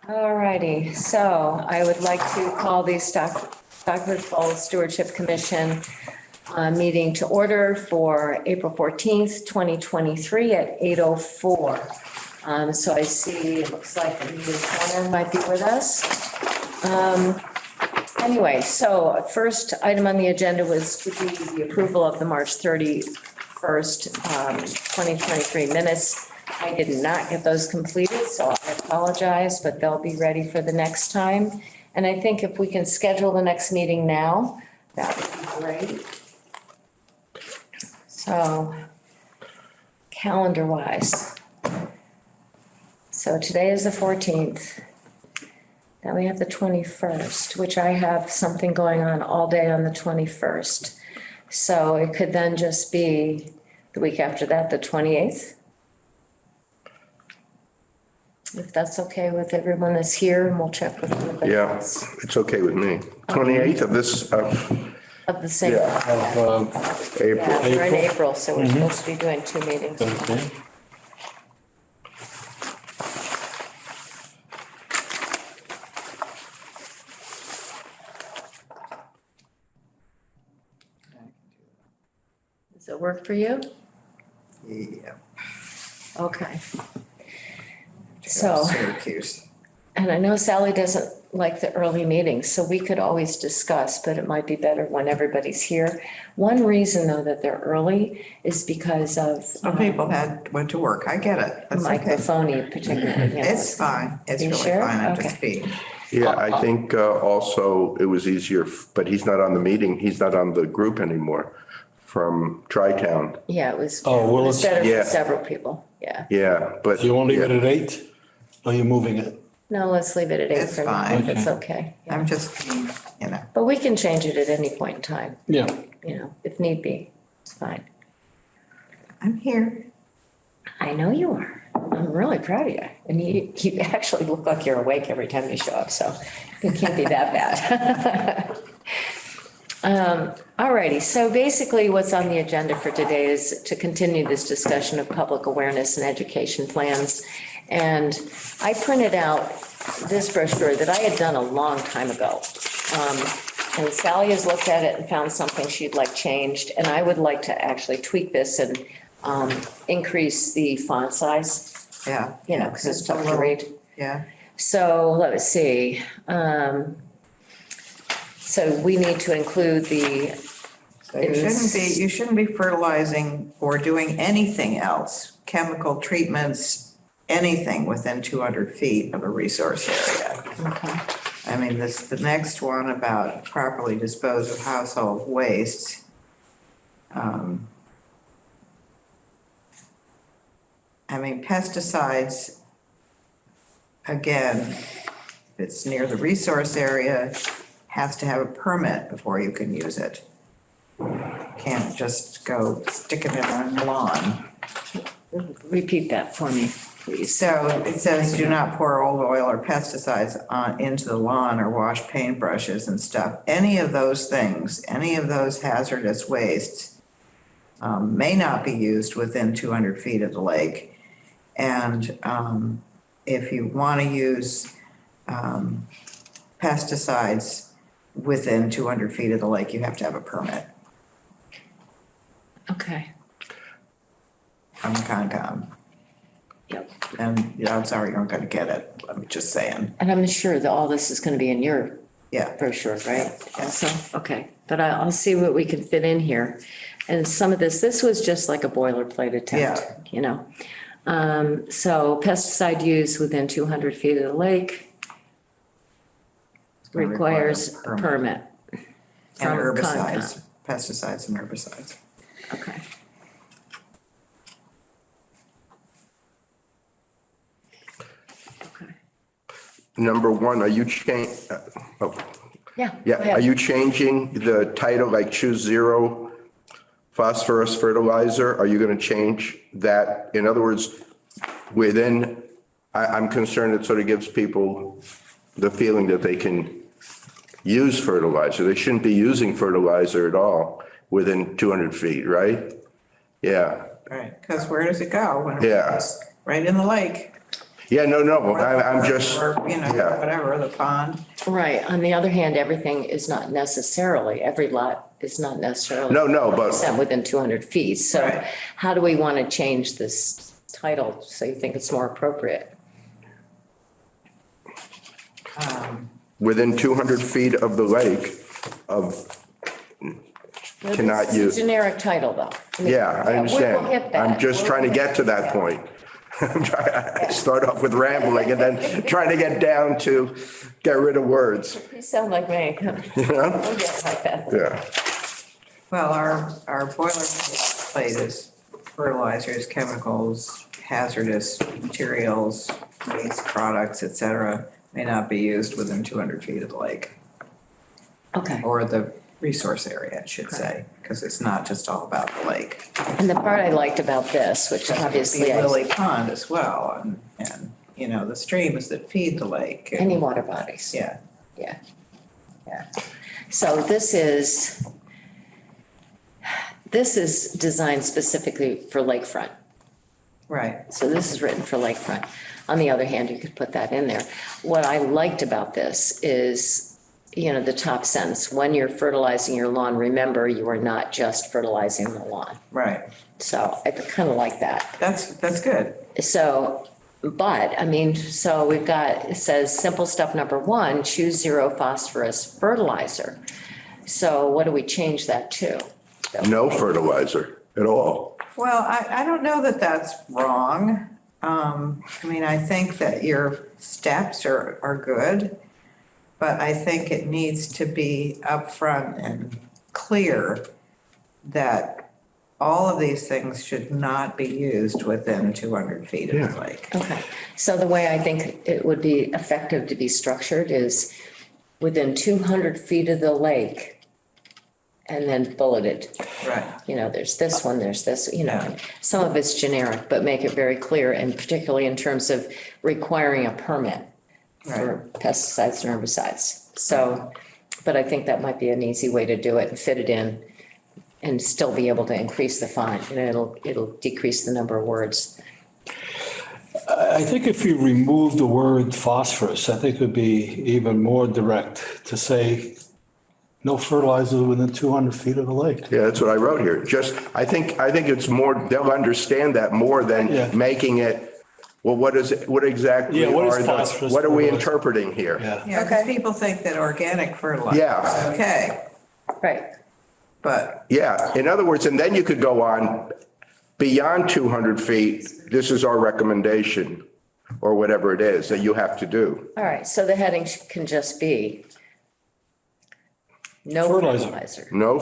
All righty, so I would like to call the Stockbridge Falls Stewardship Commission meeting to order for April 14th, 2023 at 8:04. So I see, it looks like Anita Turner might be with us. Anyway, so first item on the agenda would be the approval of the March 31st, 2023 minutes. I did not get those completed, so I apologize, but they'll be ready for the next time. And I think if we can schedule the next meeting now, that would be great. So, calendar-wise. So today is the 14th. Then we have the 21st, which I have something going on all day on the 21st. So it could then just be the week after that, the 28th. If that's okay with everyone that's here, and we'll check with everybody Yeah, else. it's okay with me. 28th of this, Of the same. April. Yeah, we're in April, so we're supposed to be doing 2 meetings. Okay. Does it work for you? Yeah. Okay. So, Syracuse. and I know Sally doesn't like the early meetings, so we could always discuss, but it might be better when everybody's here. One reason though that they're early is because of Some people went to work. I get it. That's okay. microphony particularly, you know. It's fine. It's You really sure? fine. I'm Okay. just being. Yeah, I think also it was easier, but he's not on the meeting, he's not on the group anymore from Tri-Town. Yeah, it was, Oh, well, it was it's- better Yeah. for several people, yeah. Yeah, but. You won't leave it yeah. at 8? Or you're moving it? No, let's leave it at 8 It's for now, if fine. it's okay. Yeah. I'm just being, you know. But we can change it at any point in time, Yeah. you know, if need be, it's fine. I'm here. I know you are. I'm really proud of you. And you actually look like you're awake every time you show up, so it can't be that bad. All righty, so basically what's on the agenda for today is to continue this discussion of public awareness and education plans. And I printed out this brochure that I had done a long time ago. And Sally has looked at it and found something she'd like changed. And I would like to actually tweak this and increase the font size, Yeah. you know, because it's Just a tough to little- read. Yeah. So let us see. So we need to include the, So you shouldn't be fertilizing or doing anything else, chemical treatments, anything within 200 feet of a resource area. okay, I mean, the next one about properly dispose of household waste. I mean, pesticides, again, if it's near the resource area, has to have a permit before you can use it. Can't just go stick it in on the lawn. repeat that for me, please. So it says, do not pour old oil or pesticides into the lawn or wash paintbrushes and stuff. Any of those things, any of those hazardous wastes may not be used within 200 feet of the lake. And if you want to use pesticides within 200 feet of the lake, you have to have a permit Okay, from Concom. yep. And I'm sorry, you aren't going to get it. I'm just saying. And I'm sure that all this is going to be in your Yeah. brochure, right? Also, okay, but I'll see what we can fit in here. And some of this was just like a boilerplate attempt, you know? So pesticide use within 200 feet of the lake gonna requires require a a permit. And from herbicides, pesticides and herbicides. Concom. Okay. Okay, Number one, are you yeah. go yeah, ahead. are you changing the title, like choose zero phosphorus fertilizer? Are you going to change that? In other words, I'm concerned it sort of gives people the feeling that they can use fertilizer. They shouldn't be using fertilizer at all within 200 feet, right? Yeah, Right, because where does it go when it Yeah. goes? Right in the lake. Yeah, no, I'm just, Or, yeah. whatever, the pond. Right. On the other hand, everything is not necessarily, every lot is not necessarily. No, but- 100% within 200 feet. So Right. how do we want to change this title so you think it's more appropriate? Within 200 feet of the lake of, cannot It's a use. generic title, though. I mean, Yeah, I understand. We'll hit that. I'm just trying to get to that point. I start off with rambling and then trying to get down to get rid of words, You sound like me. you know? We'll get like that. Yeah. Well, our boilerplate is fertilizers, chemicals, hazardous materials, waste products, et cetera, may not be used within 200 feet of the lake Okay. or the resource area, I should say, because it's not just all about the lake. And the part I liked about this, which It could obviously, be Lily Pond as well, and the streams that feed the lake. and- any water bodies. Yeah, Yeah. Yeah. So this is designed specifically for lakefront. right, So this is written for lakefront. On the other hand, you could put that in there. What I liked about this is, the top sentence, when you're fertilizing your lawn, remember you are not just fertilizing the lawn. right. So I kind of like that. That's good. So, but, so we've got, it says simple step number 1, choose zero phosphorus fertilizer. So what do we change that to? No fertilizer at all. Well, I don't know that that's wrong. I think that your steps are good, but I think it needs to be upfront and clear that all of these things should not be used within 200 feet of the lake. Okay, so the way I think it would be effective to be structured is within 200 feet of the lake and then bulleted. Right, There's this one, there's this, Yeah. some of it's generic, but make it very clear, and particularly in terms of requiring a permit for pesticides and herbicides. So, but I think that might be an easy way to do it and fit it in and still be able to increase the font, it'll decrease the number of words. I think if you remove the word phosphorus, I think it would be even more direct to say no fertilizer within 200 feet of the lake. Yeah, that's what I wrote here. I think it's more, they'll understand that more Yeah. than making it, well, what exactly Yeah, what is are phosphorus what are we fertilizer? interpreting here? Yeah. yeah, because people think that organic fertilizer Yeah. is okay, Right, but Yeah, in other words, and then you could go on beyond 200 feet, this is our recommendation, or whatever it is that you have to do. all right, so the heading can just be no Fertilizer. fertilizer, No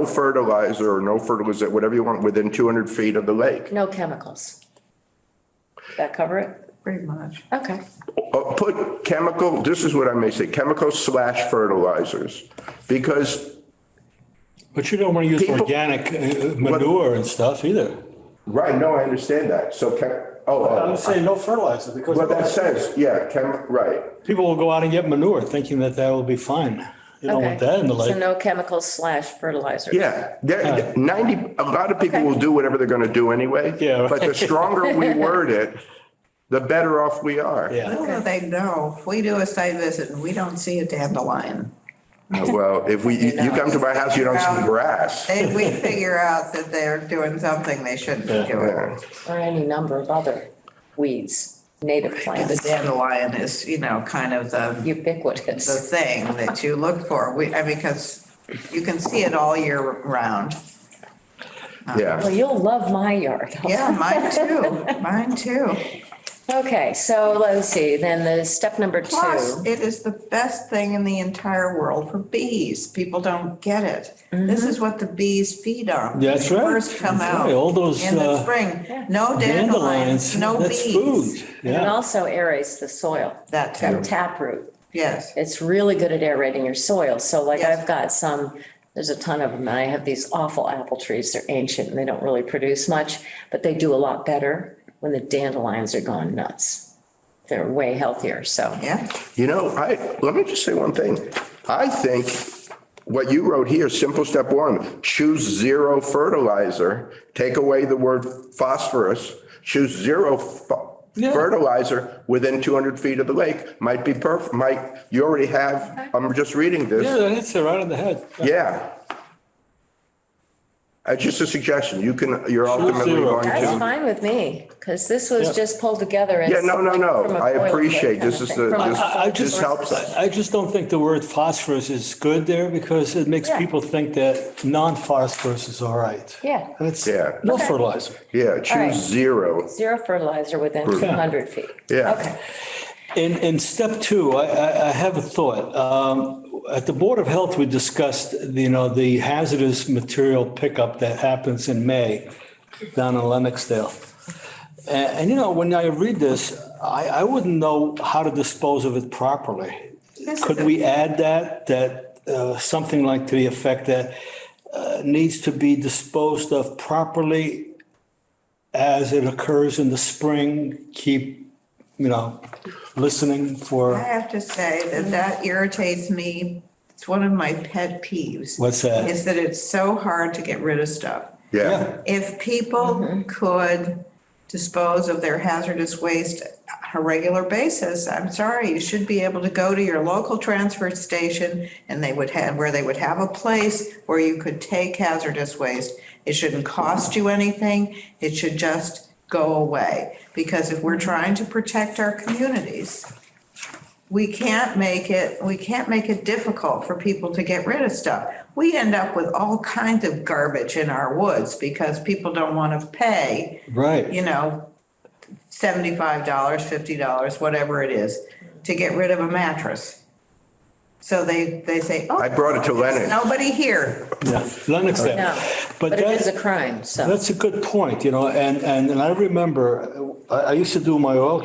fertilizer, or no fertilizer, whatever you want, within 200 feet of the lake. no chemicals. That cover it? pretty much. Okay. Put chemical, this is what I may say, chemical/fertilizers, because, But you don't want to use People- organic manure and stuff either. right, no, I understand that. So, I'm saying no fertilizer because well, that says, yeah, right. people will go out and get manure thinking that will be fine. You don't want that in the So lake. no chemicals/fertilizers. Yeah, a lot of people will do whatever they're going to do anyway. Yeah, right. But the stronger we word it, the better off we are. Yeah. Little do they know, if we do a site visit and we don't see a dandelion, Well, if you come to my house, you don't see grass. we figure out that they're doing something they shouldn't be doing. Yeah. Or any number of other weeds, native The plants, dandelion is, kind of the ubiquitous. thing that you look for. Because you can see it all year round. Well, Yeah, you'll love my yard. Yeah, mine too. Okay, so let's see, then the step number Plus, 2. it is the best thing in the entire world for bees. People don't get it. This is what the bees feed on. Yeah, that's They right. First come That's out right. All those, in the spring. No dandelions, no that's bees. food. And it Yeah. also aerates the soil. That It's got too. taproot. Yes. It's really good at aerating your soil. So like Yes. I've got there's a ton of them, and I have these awful apple trees. They're ancient and they don't really produce much, but they do a lot better when the dandelions are gone nuts. They're way healthier, so. Yeah. let me just say one thing. I think what you wrote here, simple step 1, choose zero fertilizer, take away the word phosphorus, choose zero Yeah. fertilizer within 200 feet of the lake might be perfect, you already have, I'm just reading this. Yeah, that hits it right on the head. Yeah. Just a suggestion. You're ultimately zero. going That's to. fine with me, because this was Yeah. just pulled together as. Yeah, no. from a I boilerplate appreciate kind this of is thing. the, From a- this helps us. I just don't think the word phosphorus is good there because it makes Yeah. people think that non-phosphorus is all right. Yeah. And it's Yeah. no Okay. fertilizer. Yeah, right. choose zero. Zero fertilizer within Brutal. 200 feet. Yeah. Okay. In step two, I have a thought. At the Board of Health, we discussed, the hazardous material pickup that happens in May down in Lennoxdale. And when I read this, I wouldn't know how to dispose of it properly. Could we add that something like to the effect that needs to be disposed of properly as it occurs in the spring? Keep, listening I for, have to say that irritates me. It's one of my pet peeves. What's that? Is that it's so hard to get rid of stuff. Yeah. If people could dispose of their hazardous waste on a regular basis, I'm sorry, you should be able to go to your local transfer station and where they would have a place where you could take hazardous waste. It shouldn't cost you anything. It should just go away. Because if we're trying to protect our communities, we can't make it difficult for people to get rid of stuff. We end up with all kinds of garbage in our woods because people don't want to pay, right. $75, $50, whatever it is, to get rid of a mattress. So they say, oh. I brought it to Lennox. Nobody here. Yeah, Lennoxdale. No, but it is a crime, so. That's a good point, and I remember, I used to do my own oil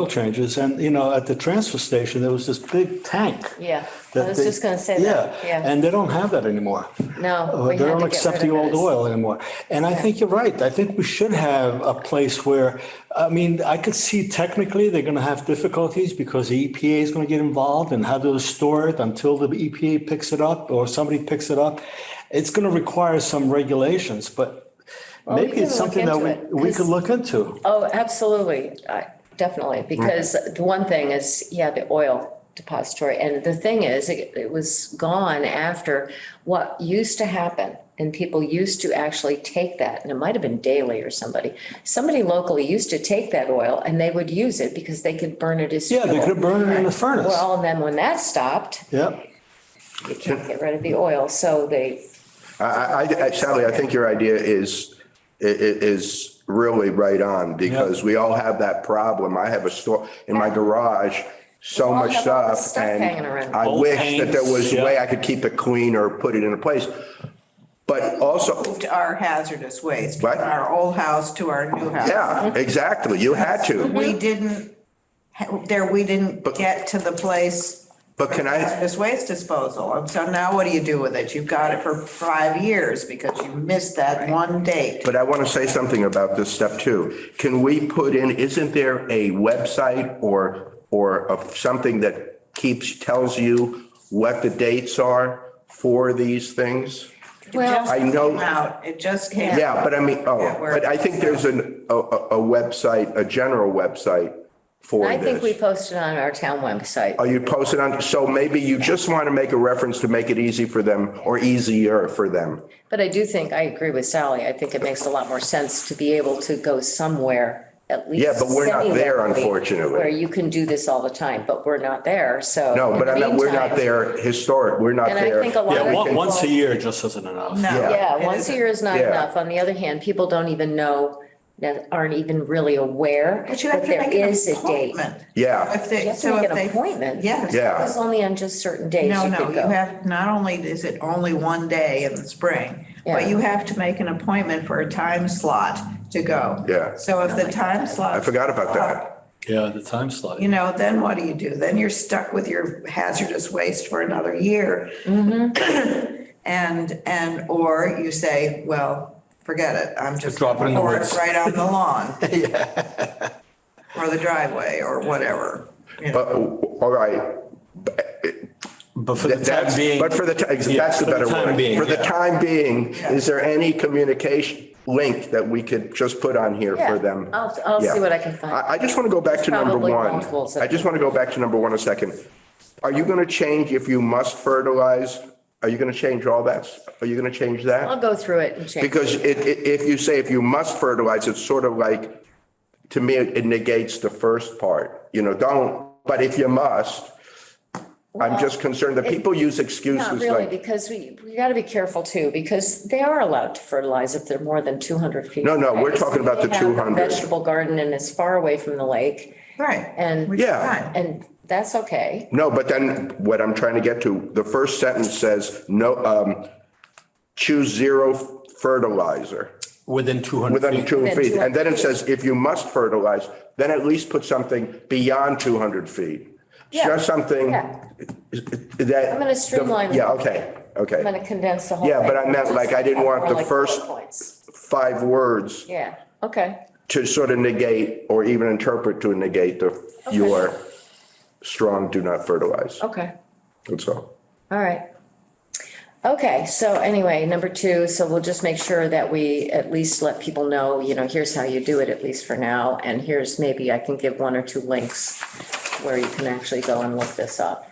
changes, and, at the transfer station, there was this big tank. Yeah, I that was they- just going to say that, yeah. And they don't have that anymore. No, we They had don't to get accept rid the of old those. oil anymore. And I think you're right. I think we should have a place where, I could see technically they're going to have difficulties because the EPA is going to get involved and how to store it until the EPA picks it up or somebody picks it up. It's going to require some regulations, but Well, we maybe can it's something look that into it, we 'cause- could look into. Oh, absolutely, definitely, because the one thing is, the oil depository, and the thing is, it was gone after what used to happen, and people used to actually take that, and it might have been Daley or somebody locally used to take that oil, and they would use it because they could burn it as Yeah, they fuel. could burn it in the furnace. Well, and then when that stopped, Yep. you can't get rid of the oil, so they, Sally, I think your idea is really right on because we all have that problem. I have a store in my garage, so We all much have all this stuff, stuff hanging and around. I Old wish that there was paints, a way yeah. I could keep it clean or put it in a place. But also, Moved our hazardous waste What? from our old house to our new house. yeah, exactly. You had to. We didn't get to the place. But can I, Hazardous waste disposal. And so now what do you do with it? You've got it for 5 years because you missed that one date. but I want to say something about this step too. Can we put in, isn't there a website or something that tells you what the dates are for these things? well, I know- It just came out. Yeah, but I mean, but I think there's a website, a general website for I think we this. posted on our town website. Are you posted on, so maybe you just want to make a reference to make it easy for them or easier for them. But I do think, I agree with Sally, I think it makes a lot more sense to be able to go somewhere, at least. Yeah, but we're not there, semi-locally, unfortunately. Where you can do this all the time, but we're not there, so. No, but in the we're not meantime- there historic, we're not And I there. think a lot Yeah, of once a people- year just isn't enough. No. Yeah, it once a isn't. year is not Yeah. enough. On the other hand, people don't even know, that aren't even really aware But you have that to there make an is a date. appointment. Yeah. If they, You have to so make if an they. appointment. Yes. Yeah. It's only on just certain days No, you no, could you go. have, not only is it only one day in the spring, but Yeah. you have to make an appointment for a time slot to go. Yeah. So if the time slot. I forgot about that. Yeah, the time slot. Then what do? Then you're stuck with your hazardous waste for another year. Or you say, well, forget it, I'm just Drop it in the pour it woods. right on the lawn. Or the driveway or whatever. But, all right, But for the time that's, being. but for the, Yeah, that's the for the better time word. being, For the yeah. time being, is there any communication? link that we could just put on here Yeah, for them. I'll see Yeah. what I can find. I just want to go back to number Probably one. multiples of I just want to go back to number one a second. Are you going to change if you must fertilize? Are you going to change all that? Are you going to change that? I'll go through it and change. Because if you say if you must fertilize, it's sort of like, to me, it negates the first part, don't, but if you must, I'm just concerned that people use excuses Not really, like, because we got to be careful too, because they are allowed to fertilize if they're more than 200 feet. No, we're away. talking about the They have a 200. Vegetable garden and it's far away from the lake. Right. And, Which is Yeah. fine. and that's okay. no, but then what I'm trying to get to, the first sentence says, no, choose zero fertilizer Within 200 within feet. 200 feet. And then it 200 says, if you must fertilize, then at least put something beyond 200 feet. Yeah. Just something Yeah. that. I'm gonna streamline the Yeah, whole okay. I'm going to condense the whole Yeah, thing. but I meant, like, I didn't want More the like first- bullet points. 5 words Yeah, okay. to sort of negate or even interpret to negate your strong do not fertilize. Okay, That's all. all right. Okay, so anyway, number 2, so we'll just make sure that we at least let people know, here's how you do it, at least for now. And here's, maybe I can give 1 or 2 links where you can actually go and look this up.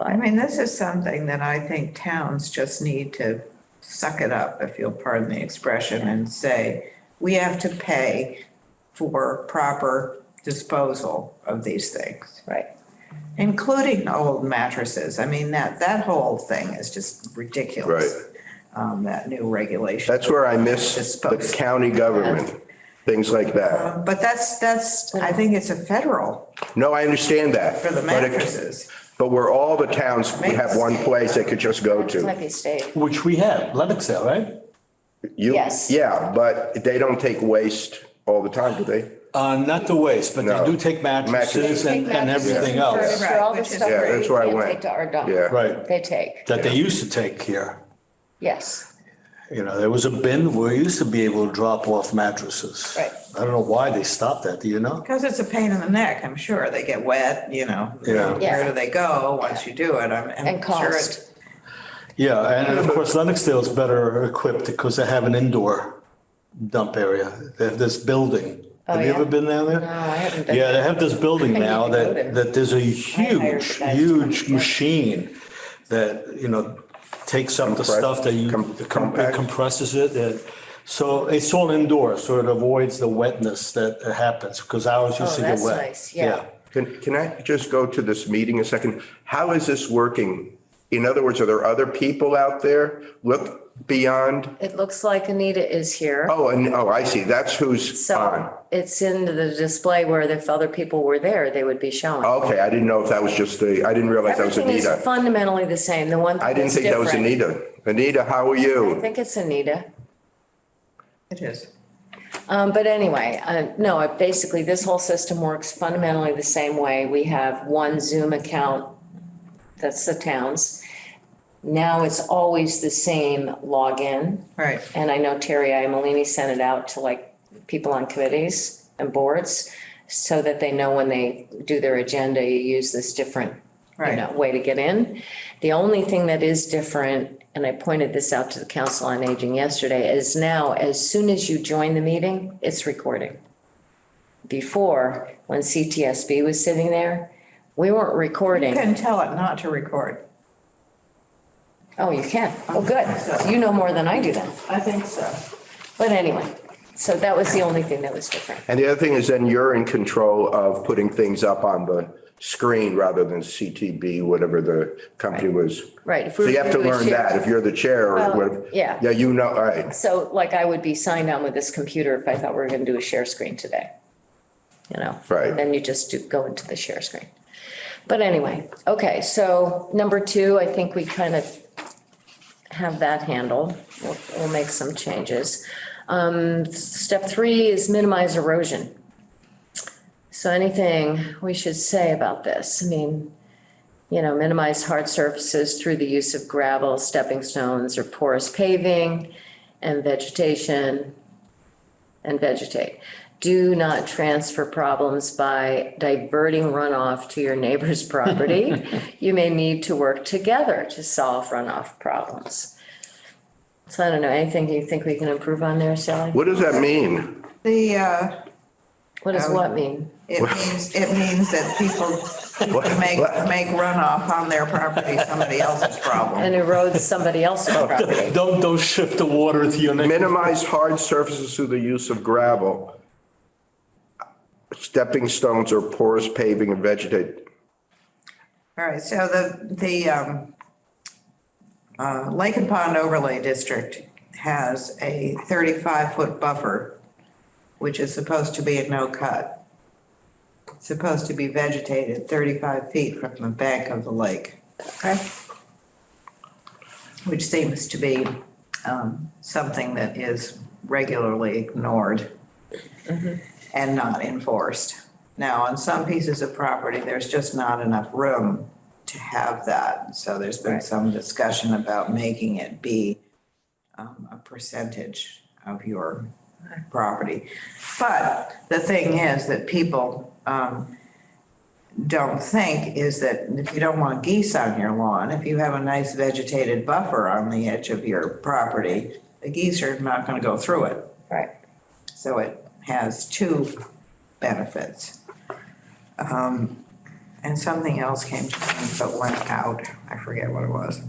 I mean, this is something that I think towns just need to suck it up, if you'll pardon the expression, and say, we have to pay for proper disposal of these things, Right. including old mattresses. I mean, that whole thing is just ridiculous. That new regulation. That's where I miss the county government, things like that. But that's, I think it's a federal No, I understand that. for the but it- mattresses. But where all the towns have one place they could just go It to. might be state. Which we have, Lennoxdale, right? Yes. Yeah, but they don't take waste all the time, do they? Not the waste, but they No. do take mattresses and everything else Furniture, all the Which is stuff Yeah, that that's you where I can't went. take to our dump. Yeah. Right. They take, that they used to take here. yes, There was a bin where you used to be able to drop off mattresses. Right. I don't know why they stopped that, do you know? Because it's a pain in the neck, I'm sure. They get wet, Yeah. Yeah. Where do they go once you do it? I'm and sure cost. Yeah, and of course Lennoxdale's better equipped because they have an indoor dump area. They have this building. Have you yeah? ever been down there? No, I haven't been. Yeah, they have this building I need now to go there. that there's a hired huge, the guys to huge come. machine that, takes up the Compress- stuff that you, compact. it compresses it. So it's all indoor, so it avoids the wetness that happens because ours used Oh, to get that's wet. nice, yeah. Can I just go to this meeting a second? How is this working? In other words, are there other people out there? Look beyond, It looks like Anita is here. I see. That's who's on. So it's in the display where if other people were there, they would be showing. Okay, I didn't know if that was just I didn't realize that was Everything is Anita. fundamentally the same. The one I thing didn't that's think that was different. Anita. Anita, how are I you? think it's Anita. it is. But anyway, no, basically this whole system works fundamentally the same way. We have one Zoom account, that's the town's. Now it's always the same login. Right. And I know Terry Iamolini sent it out to like people on committees and boards so that they know when they do their agenda, you use this different, Right. way to get in. The only thing that is different, and I pointed this out to the Council on Aging yesterday, is now as soon as you join the meeting, it's recording. Before, when CTSB was sitting there, we weren't You recording. can tell it not to record. Oh, you can? Oh, good. You know more than I do then. I think so. But anyway, so that was the only thing that was different. And the other thing is then you're in control of putting things up on the screen rather than CTB, whatever the company was. Right. If So we you were have to do a learn share- that if you're the chair or Well, whatever. yeah. Yeah, all right. So like I would be signed on with this computer if I thought we were going to do a share screen today. Right. And then you just go into the share screen. But anyway, okay, so number 2, I think we kind of have that handled. We'll make some changes. Step 3 is minimize erosion. So anything we should say about this? I mean, minimize hard surfaces through the use of gravel, stepping stones, or porous paving and vegetate. Do not transfer problems by diverting runoff to your neighbor's property. You may need to work together to solve runoff problems. So I don't know, anything you think we can improve on there, Sally? What does that mean? What does what mean? It means that people make runoff on their property somebody else's problem. And erodes somebody else's property. Don't shift the water to your next. Minimize hard surfaces through the use of gravel, stepping stones or porous paving and vegetated. All right, so the Lake and Pond Overlay District has a 35-foot buffer, which is supposed to be a no-cut. It's supposed to be vegetated 35 feet from the bank of the lake, Okay. which seems to be something that is regularly ignored and not enforced. Now, on some pieces of property, there's just not enough room to have that. So there's been Right. some discussion about making it be a percentage of your property. But the thing is that people don't think is that if you don't want geese on your lawn, if you have a nice vegetated buffer on the edge of your property, the geese are not going to go through it. Right. So it has two benefits. And something else came to me but went out. I forget what it was.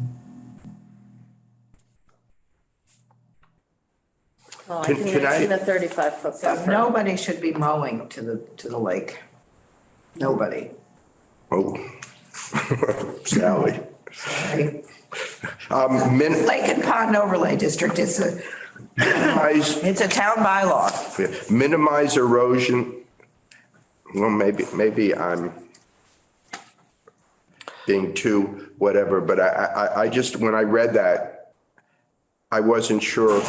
Well, I Can can I- mention the 35-foot So buffer. nobody should be mowing to the lake. Nobody. Oh, Sally. Right? Min- Lake and Pond Overlay District, it's minimize, a town bylaw. minimize erosion. Well, maybe I'm being too whatever, but I just, when I read that, I wasn't sure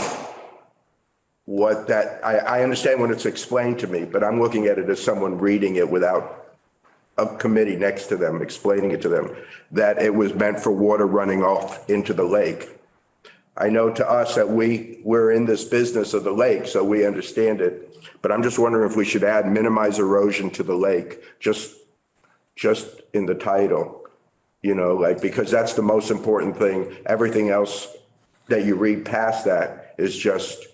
what that, I understand when it's explained to me, but I'm looking at it as someone reading it without a committee next to them, explaining it to them, that it was meant for water running off into the lake. I know to us that we're in this business of the lake, so we understand it. But I'm just wondering if we should add minimize erosion to the lake, just in the title, you know, like, because that's the most important thing. Everything else that you read past that is just,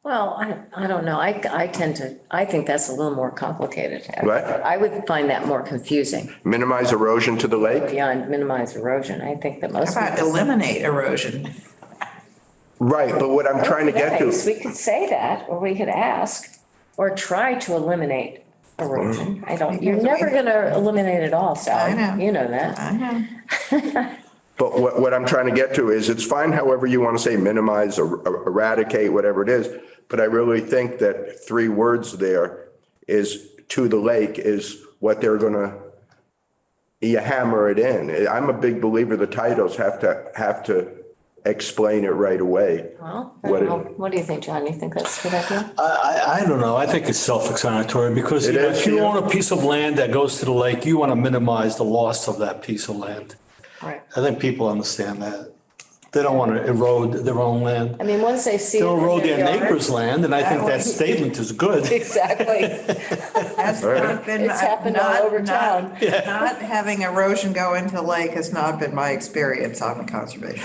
Well, I don't know. I think that's a little more complicated. What? I would find that more confusing minimize erosion to the lake. beyond minimize erosion. I think that most. How about people- eliminate erosion? Right, but what I'm trying to get Nice. to, We could say that, or we could ask, or try to eliminate erosion. You're never gonna eliminate it all, Sally. I know. You know that. I know. but what I'm trying to get to is it's fine however you want to say minimize or eradicate, whatever it is. But I really think that 3 words there is to the lake is what they're gonna, you hammer it in. I'm a big believer the titles have to explain it right away. Well, I don't know. What do you think, John? You think that's a good idea? I don't know. I think it's self-explanatory because It is, if you yeah. own a piece of land that goes to the lake, you want to minimize the loss of that piece of land. Right. I think people understand that. They don't want to erode their own land. I mean, once they see it They'll in erode their their yard- neighbor's land, and I think that statement is good. Exactly. That's not been. It's happened all over town. Not having erosion go into the lake has not been my experience on conservation.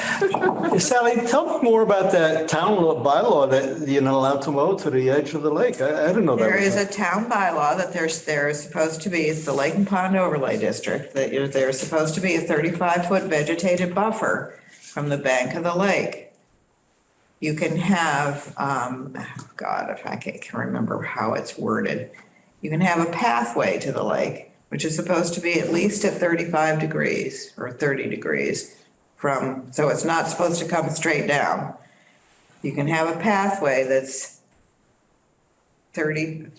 Sally, tell me more about that town law bylaw that you're not allowed to mow to the edge of the lake. I didn't know that. There was is a town bylaw that there is supposed to be, it's the Lake and Pond Overlay District, that there's supposed to be a 35-foot vegetated buffer from the bank of the lake. You can have, God, if I can remember how it's worded, you can have a pathway to the lake, which is supposed to be at least at 35 degrees or 30 degrees from, so it's not supposed to come straight down. You can have a pathway that's 30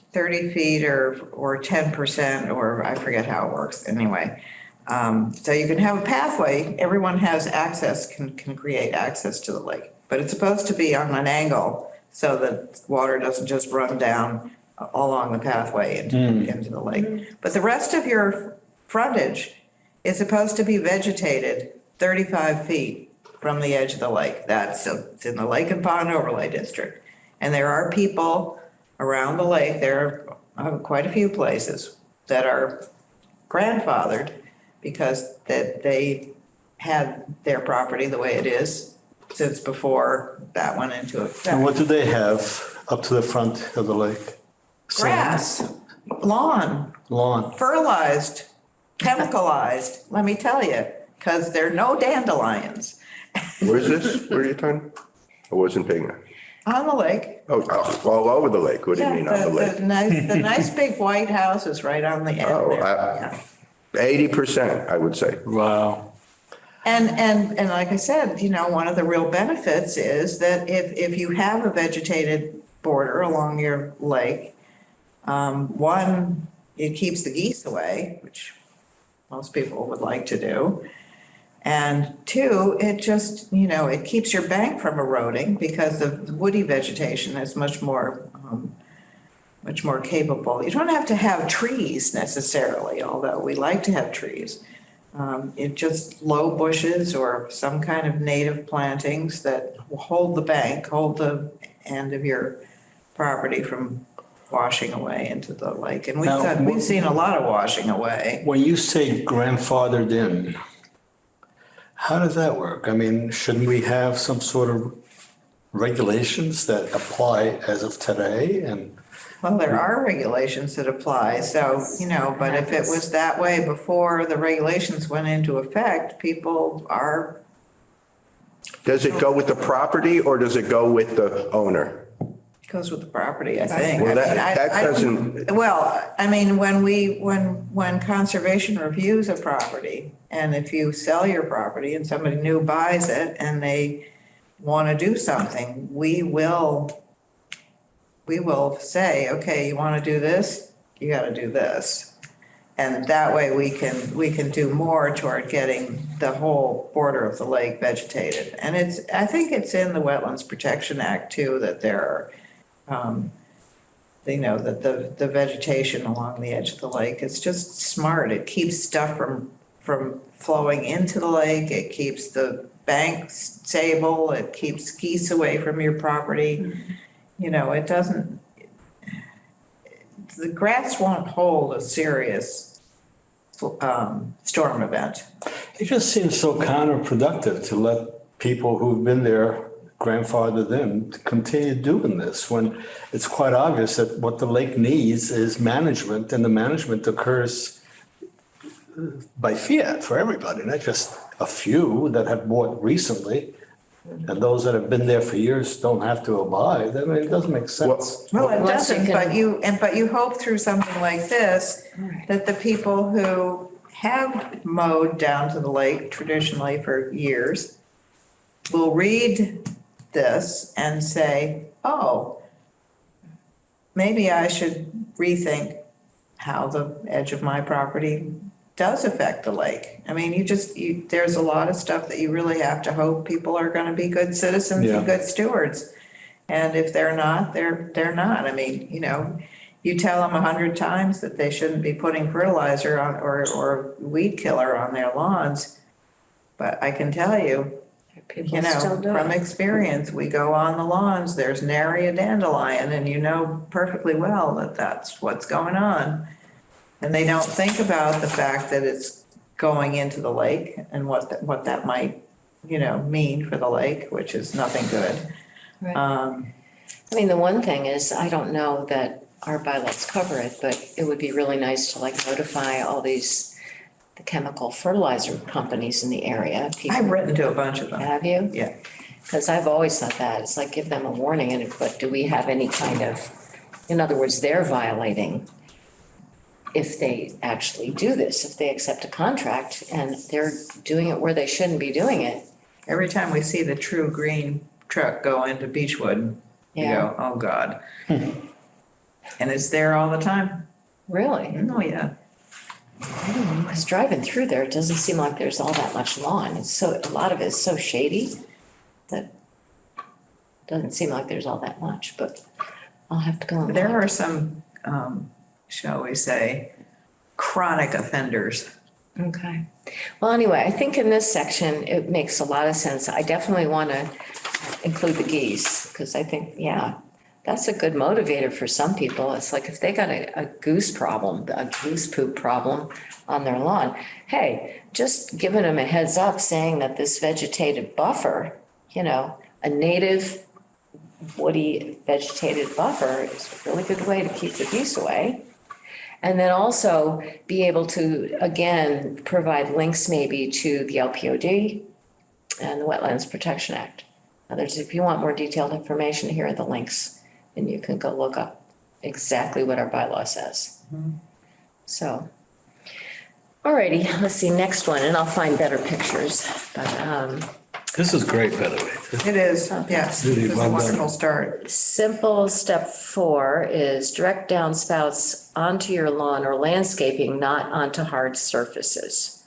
feet or 10%, or I forget how it works anyway. So you can have a pathway, everyone has access, can create access to the lake, but it's supposed to be on an angle so that water doesn't just run down along the pathway into the lake. But the rest of your frontage is supposed to be vegetated 35 feet from the edge of the lake. It's in the Lake and Pond Overlay District. And there are people around the lake, there are quite a few places that are grandfathered because that they had their property the way it is since before that went into And effect. what do they have up to the front of the lake? Grass, lawn, Lawn. fertilized, chemicalized, let me tell you, because there are no dandelions Where's this? Where are you talking? I wasn't paying that. on the lake. Oh, all over the lake. What do you Yeah, mean on the lake? the nice big white house is right on the end Oh, there. Yeah. 80%, I would say. Wow. And like I said, one of the real benefits is that if you have a vegetated border along your lake, one, it keeps the geese away, which most people would like to do. And two, it just, it keeps your bank from eroding because the woody vegetation is much more capable. You don't have to have trees necessarily, although we like to have trees. It just low bushes or some kind of native plantings that hold the bank, hold the end of your property from washing away into the lake. And Now, we've seen a lot of washing away. When you say grandfathered in, how does that work? I mean, shouldn't we have some sort of regulations that apply as of today? And Well, there are regulations that apply, so, but if it was that way before the regulations went into effect, people are, Does it go with the property or does it go with the owner? goes with the property, I think. Well, I mean, that doesn't, Well, I mean, when conservation reviews a property, and if you sell your property and somebody new buys it and they want to do something, we will say, okay, you want to do this, you got to do this. And that way we can do more toward getting the whole border of the lake vegetated. And I think it's in the Wetlands Protection Act too, that there are, that the vegetation along the edge of the lake is just smart. It keeps stuff from flowing into the lake. It keeps the bank stable. It keeps geese away from your property. It doesn't, the grass won't hold a serious storm event. it just seems so counterproductive to let people who've been there grandfathered in continue doing this when it's quite obvious that what the lake needs is management, and the management occurs by fiat for everybody, not just a few that have bought recently. And those that have been there for years don't have to abide. I mean, it doesn't make sense. Well, it Unless you doesn't, but you hope through something like this, that the people who have mowed down to the lake traditionally for years will read this and say, oh, maybe I should rethink how the edge of my property does affect the lake. I mean, there's a lot of stuff that you really have to hope people are going to be good citizens Yeah. and good stewards. And if they're not, they're not. I mean, you tell them 100 times that they shouldn't be putting fertilizer on or weed killer on their lawns. But I can tell you, People still do from it. experience, we go on the lawns, there's nary a dandelion, and you know perfectly well that that's what's going on. And they don't think about the fact that it's going into the lake and what that might, mean for the lake, which is nothing good. Right. I mean, the one thing is, I don't know that our bylaws cover it, but it would be really nice to notify all the chemical fertilizer companies in the area. I've written to a bunch of them. Have you? Yeah. Because I've always thought that, it's like, give them a warning, but do we have any kind of, in other words, they're violating if they actually do this, if they accept a contract and they're doing it where they shouldn't be doing it. Every time we see the True Green truck go into Beechwood, you Yeah. go, oh, God. And it's there all the time. Really? Oh, yeah. Because driving through there, it doesn't seem like there's all that much lawn. A lot of it is so shady that doesn't seem like there's all that much, but I'll have to go and There look. are some, shall we say, chronic offenders. Okay. Well, anyway, I think in this section, it makes a lot of sense. I definitely want to include the geese because I think, yeah, that's a good motivator for some people. It's like if they got a goose problem, a goose poop problem on their lawn, hey, just giving them a heads up saying that this vegetated buffer a native woody vegetated buffer is a really good way to keep the geese away. And then also be able to, again, provide links maybe to the LPOD and the Wetlands Protection Act. Others, if you want more detailed information, here are the links, and you can go look up exactly what our bylaw says. So, alrighty, let's see, next one, and I'll find better pictures, but, This is great, by the way. It is, yes, Really it's a well done. wonderful start. simple step 4 is direct downspouts onto your lawn or landscaping, not onto hard surfaces.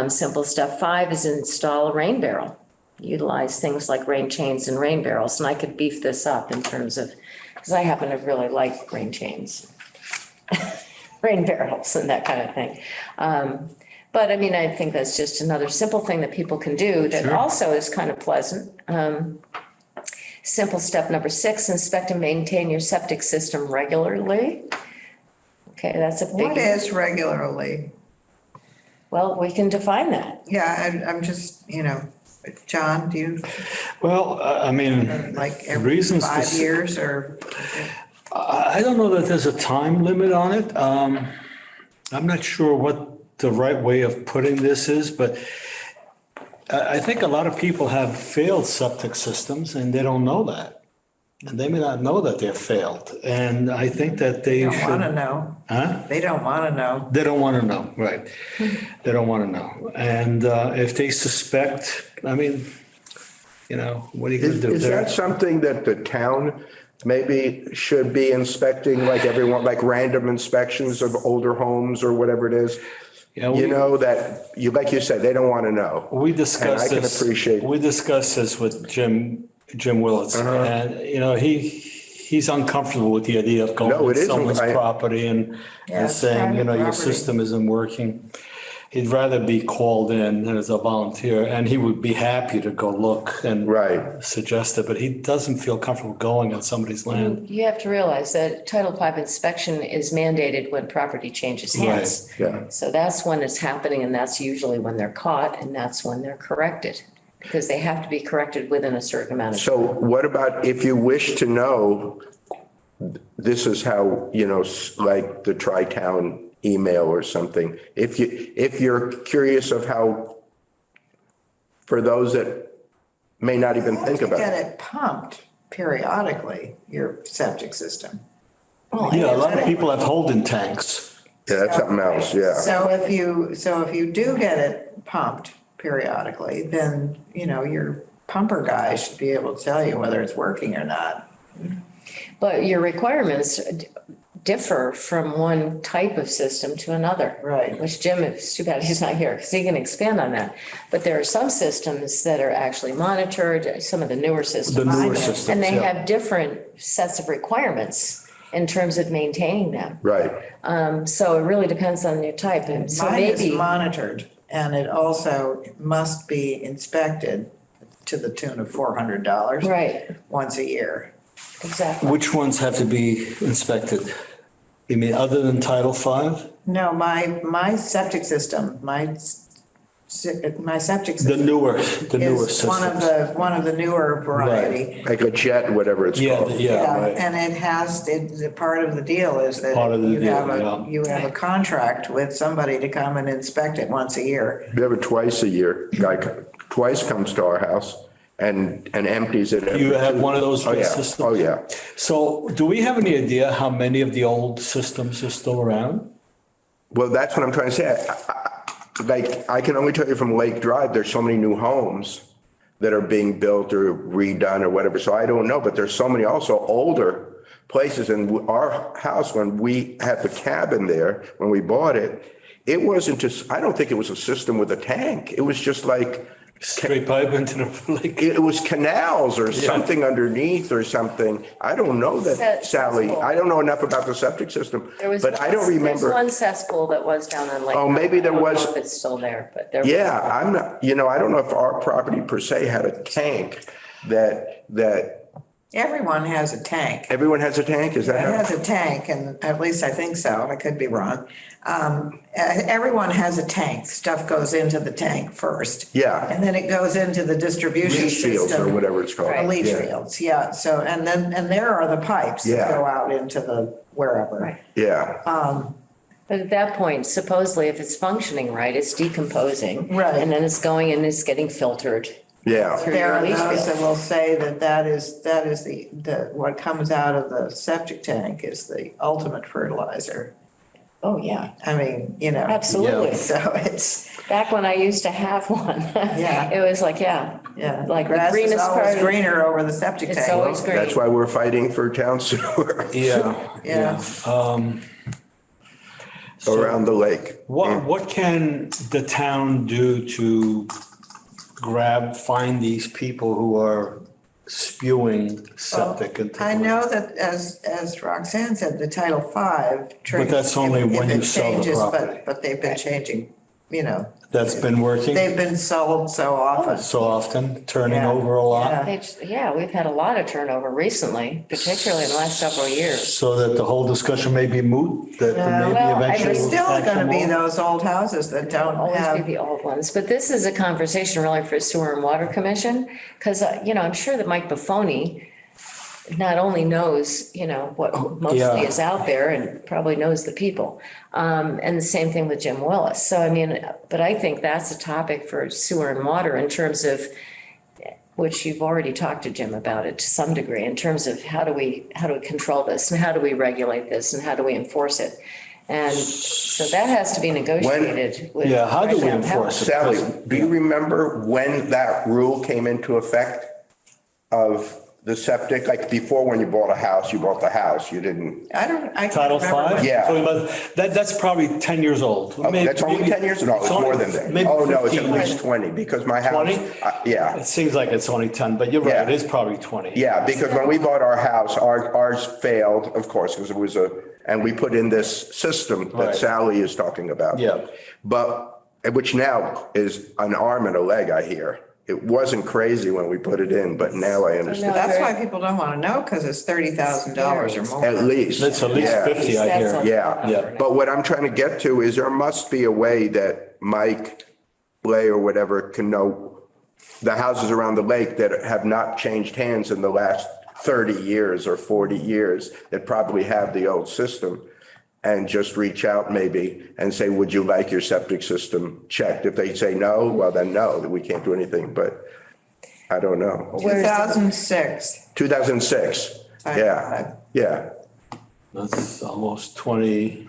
Simple step 5 is install a rain barrel. Utilize things like rain chains and rain barrels, and I could beef this up in terms of, because I happen to really like rain chains, rain barrels and that kind of thing. But I mean, I think that's just another simple thing that people can do that also is kind of pleasant. Simple step number 6, inspect and maintain your septic system regularly. Okay, that's a What big, is regularly? well, we can define that. Yeah, I'm just, John, do you, Well, I mean, like every reasons 5 years or? I don't know that there's a time limit on it. I'm not sure what the right way of putting this is, but I think a lot of people have failed septic systems and they don't know that. And they may not know that they're failed. And I think that they Don't want to should. know. Huh? They don't want to know. They don't want to know, right. They don't want to know. And if they suspect, I mean, what are you going to do? Is that something that the town maybe should be inspecting, like everyone, like random inspections of older homes or whatever it is? Yeah, That you, like you said, they don't want to know. We discussed And I can this. appreciate- We discussed this with Jim Willits, and he's uncomfortable with the idea of going No, on it isn't. someone's property and it's saying, private your property. system isn't working. He'd rather be called in as a volunteer, and he would be happy to go look and Right. suggest it, but he doesn't feel comfortable going on somebody's land. You have to realize that Title V inspection is mandated when property changes hands. Right, yeah. So that's when it's happening, and that's usually when they're caught, and that's when they're corrected. Because they have to be corrected within a certain amount of time. So what about if you wish to know, this is how, like the Tri-Town email or something. If you're curious of how, for those that may not even think about Get it. it pumped periodically, your septic system. Yeah, a lot of people have holding tanks. Yeah, that's something else, yeah. So if you do get it pumped periodically, then, your pumper guy should be able to tell you whether it's working or not. But your requirements differ from one type of system to another. Right. Which Jim, it's too bad he's not here, because he can expand on that. But there are some systems that are actually monitored, some of the newer systems. The newer systems, And they yeah. have different sets of requirements in terms of maintaining them. Right. So it really depends on your type. And so Mine is maybe, monitored, and it also must be inspected to the tune of $400. right, Once a year. exactly. Which ones have to be inspected? You mean other than Title V? No, my septic system, my septic The system newer is one of systems. the newer variety. Like a jet, whatever it's Yeah, called. yeah, right. And the part of the deal is that Part of the you deal, have yeah. you have a contract with somebody to come and inspect it once a year. We have it twice a year. Guy twice comes to our house and empties it. You have one of those Oh, yeah. systems? Oh, yeah. So do we have any idea how many of the old systems are still around? Well, that's what I'm trying to say. I can only tell you from Lake Drive, there's so many new homes that are being built or redone or whatever. So I don't know, but there's so many also older places. And our house, when we had the cabin there, when we bought it, it wasn't just, I don't think it was a system with a tank. It was just like, Straight pipe into the lake? it was canals or something underneath or something. I don't know that, Sally. Cesspool. I don't know enough about the septic system, There was but I don't There's remember. one cesspool that was down on Lake. Oh, maybe there I don't know was- if it's still there, but there was. Yeah, I'm not, I don't know if our property per se had a tank that Everyone has a tank. Everyone has a tank, is It that how? has a tank, and at least I think so, I could be wrong. Everyone has a tank. Stuff goes into the tank first. Yeah. And then it goes into the distribution Leach fields system. or whatever it's called. Right. The leach Yeah. fields, yeah. So, and there are the pipes that Yeah. go out into the wherever. Right. Yeah, But at that point, supposedly if it's functioning right, it's decomposing. Right. And then it's going and it's getting filtered. yeah. Through There your are leach those that field. will say that is the, what comes out of the septic tank is the ultimate fertilizer. Oh, yeah, I mean, you know. absolutely. So it's, Back when I used to have one. Yeah. It was like, yeah. yeah. Like the Grass is greenest always part. greener over the septic It's tank. always green. That's why we're fighting for town sewer Yeah. around the lake. What can the town do to find these people who are spewing septic into? I know that as Roxanne said, the Title V. But that's only if when it you sell the changes, property. But they've been changing, you know, That's been working they've been sold so often. so often, turning Yeah. over a lot, Yeah. Yeah, we've had a lot of turnover recently, particularly in the last several years. so that the whole discussion may be moot, that maybe Well, eventually. There's still action gonna be won't? those old houses that don't Always be have, the old ones, but this is a conversation really for Sewer and Water Commission, because, I'm sure that Mike Buffoni not only knows, what mostly yeah. is out there and probably knows the people. And the same thing with Jim Willis. So, but I think that's a topic for Sewer and Water in terms of, which you've already talked to Jim about it to some degree, in terms of how do we control this and how do we regulate this and how do we enforce it? And so that has to be negotiated with. Yeah, how do we Gresham enforce it? Sally, do you remember when that rule came into effect of the septic? Like before, when you bought a house, you bought the house, you didn't. I can't Title remember. V? Yeah. Talking about- That's probably 10 years old. Oh, that's only 10 years? No, it's more than that. Maybe Oh, no, it's at 15. least 20 because my house. 20? Yeah. It seems like it's only 10, but you're right, Yeah. it is probably 20. Yeah, because when we bought our house, ours failed, of course, because it was and we put in this system that Right. Sally is talking about. Yeah. But, which now is an arm and a leg, I hear. It wasn't crazy when we put it in, but now I understand. That's why people don't wanna know, because it's $30,000 or more. At least. It's at least Yeah. 50, I hear. That's a- Yeah. Yeah. But what I'm trying to get to is there must be a way that Mike Blay or whatever can know the houses around the lake that have not changed hands in the last 30 years or 40 years that probably have the old system, and just reach out maybe and say, would you like your septic system checked? If they say no, well then no, we can't do anything, but I don't know. 2006. 2006, yeah, yeah, That's almost 18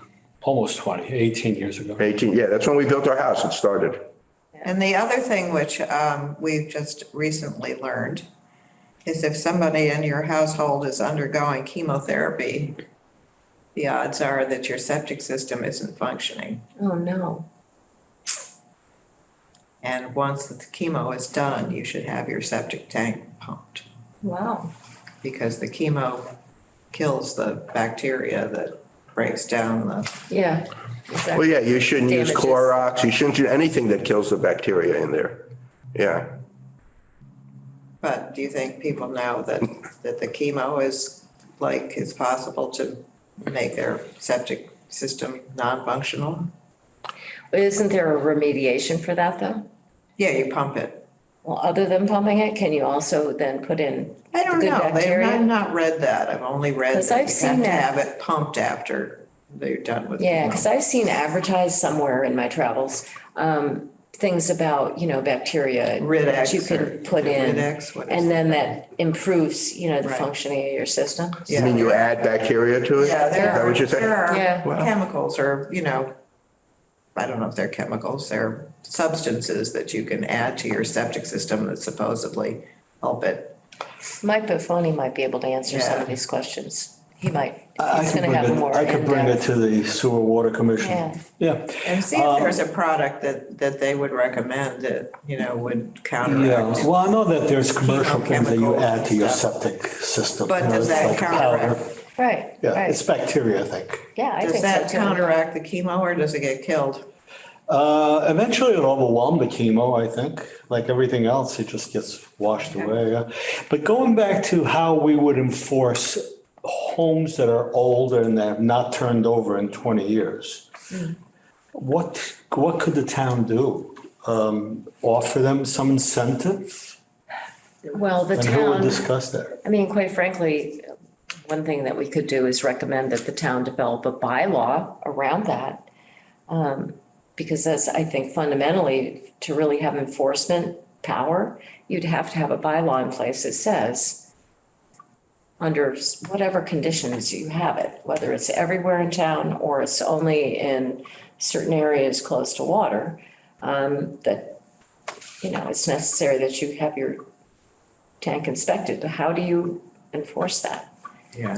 years ago. 18, yeah, that's when we built our house, it started. And the other thing which we've just recently learned is if somebody in your household is undergoing chemotherapy, the odds are that your septic system isn't functioning. Oh, no. And once the chemo is done, you should have your septic tank pumped, Wow. because the chemo kills the bacteria that breaks down the, Yeah. Well, Exactly. yeah, you shouldn't use Damages. Clorox, you shouldn't do anything that kills the bacteria in there. Yeah, but do you think people know that the chemo is like, it's possible to make their septic system non-functional? Isn't there a remediation for that, though? Yeah, you pump it. Well, other than pumping it, can you also then put in I don't the good know, I've bacteria? not read that, I've only read 'Cause that I've you seen have to that. have it pumped after they're done with Yeah, chemo. because I've seen advertised somewhere in my travels, things about, bacteria. That you Rid-X or can put in. Rid-X, what is And then that improves, the Right. functioning of your system. you mean you add bacteria to it? Yeah, Is that what you're saying? there Yeah. are chemicals or, I don't know if they're chemicals, they're substances that you can add to your septic system that supposedly help it. Mike Buffoni might be able to answer some Yeah. of these questions. He might. I He's could going to have bring more. it, I could bring it in-depth- to the Sewer Water Commission. Yeah. Yeah. And see if there's a product that they would recommend that, would Yeah, counteract. well, I know that there's commercial things that you Chemicals add to your and stuff. septic system. But you know, does it's that like counteract? powder. Right, Yeah, it's right. bacteria, I think. Yeah, I Does think so that too. counteract the chemo or does it get killed? Eventually it'll overwhelm the chemo, I think. Like everything else, it just gets washed away. Yeah. But going back to how we would enforce homes that are older and that have not turned over in 20 years, what could the town do? Offer them some incentive? Well, the And who would town, discuss that? I mean, quite frankly, one thing that we could do is recommend that the town develop a bylaw around that. Because that's, I think fundamentally, to really have enforcement power, you'd have to have a bylaw in place that says, under whatever conditions you have it, whether it's everywhere in town or it's only in certain areas close to water, that, it's necessary that you have your tank inspected. How do you enforce that? Yeah,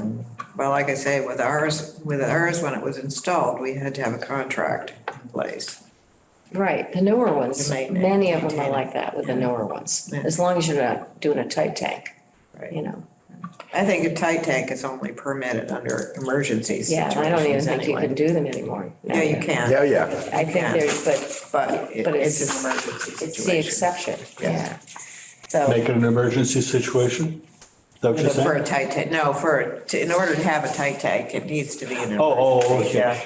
well, like I say, with ours, when it was installed, we had to have a contract in place. Right, the newer ones, To maintain- many of them are maintain it. like that with the newer ones, Yeah. as long as you're not doing a tight tank, Right. I I think a tight tank is only permitted under emergency Yeah, situations I don't even think you anyway. can do them anymore. Yeah, you can. Yeah, yeah. I think Yeah. there's, but But it's- it's an emergency situation. it's the exception, Yeah. yeah. So, Make it an emergency situation? Is that what you're For saying? a tight tank, no, in order to have a tight tank, it needs to be an Oh, emergency. okay.